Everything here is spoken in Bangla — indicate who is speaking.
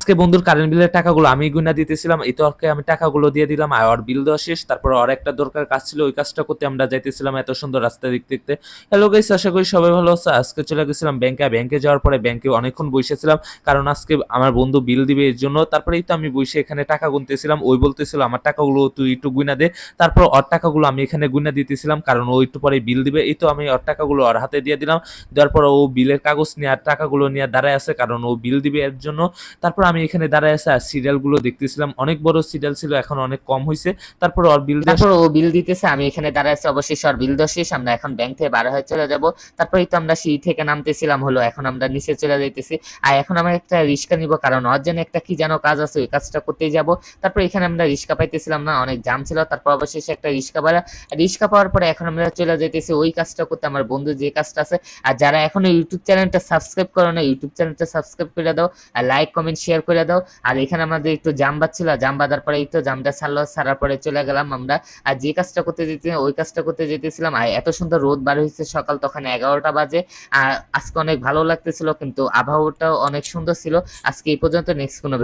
Speaker 1: আজকে বন্ধুর কারেন্ট বিলের টাকাগুলো আমি গুইনা দিতেছিলাম। এই তো ওকে আমি টাকাগুলো দিয়ে দিলাম। আর ওর বিল দেওয়া শেষ। তারপর ওর একটা দরকার কাজ ছিল, ওই কাজটা করতে আমরা যাইতেছিলাম এত সুন্দর রাস্তা দেখতে দেখতে। হ্যালো গাইস, আশা করি সবাই ভালো আছে। আজকে চলে গেছিলাম ব্যাংকে। ব্যাংকে যাওয়ার পরে ব্যাংকে অনেকক্ষণ বসেছিলাম, কারণ আজকে আমার বন্ধু বিল দিবে এর জন্য। তারপরেই তো আমি বসে এখানে টাকা গুনতেছিলাম। ওই বলতেছিল আমার টাকাগুলো তুই একটু গুইনা দে। তারপর ওর টাকাগুলো আমি এখানে গুইনা দিতেছিলাম, কারণ ও একটু পরে বিল দিবে। এই তো আমি ওর টাকাগুলো ওর হাতে দিয়ে দিলাম। দেওয়ার পর ও বিলের কাগজ নিয়ে আর টাকাগুলো নিয়ে দাঁড়ায় আছে, কারণ ও বিল দিবে এর জন্য। তারপর আমি এখানে দাঁড়ায় আছে আর সিরিয়ালগুলো দেখতেছিলাম। অনেক বড় সিরিয়াল ছিল, এখন অনেক কম হইছে। তারপর ওর বিল দেওয়া
Speaker 2: তারপর ও বিল দিতেছে, আমি এখানে দাঁড়ায় আছি। অবশেষে ওর বিল দেওয়া শেষ, আমরা এখন ব্যাংক থেকে বার হয়ে চলে যাব। তারপরেই তো আমরা সিঁড়ি থেকে নামতেছিলাম, হলো এখন আমরা নিচে চলে যাইতেছি। আর এখন আমরা একটা রিক্সা নিব, কারণ ওর জন্য একটা কি যেন কাজ আছে, ওই কাজটা করতেই যাব। তারপর এখানে আমরা রিক্সা পাইতেছিলাম না, অনেক জাম ছিল। তারপর অবশেষে একটা রিক্সা পাওয়ার পরে এখন আমরা চলে যাইতেছি ওই কাজটা করতে, আমার বন্ধু যে কাজটা আছে। আর যারা এখনো ইউটিউব চ্যানেলটা সাবস্ক্রাইব করো না, ইউটিউব চ্যানেলটা সাবস্ক্রাইব করে দাও, আর লাইক কমেন্ট শেয়ার করে দাও। আর এখানে আমাদের একটু জাম বাজছিল, জাম বাঁধার পরে এই তো জামটা ছাড়ার পরে চলে গেলাম আমরা। আর যে কাজটা করতে যেতে ওই কাজটা করতে যেতেছিলাম। আর এত সুন্দর রোদ বার হয়েছে, সকাল তখন 11টা বাজে। আর আজকে অনেক ভালো লাগতেছিল, কিন্তু আবহাওয়াটাও অনেক সুন্দর ছিল। আজকে এই পর্যন্ত, নেক্সট কোনো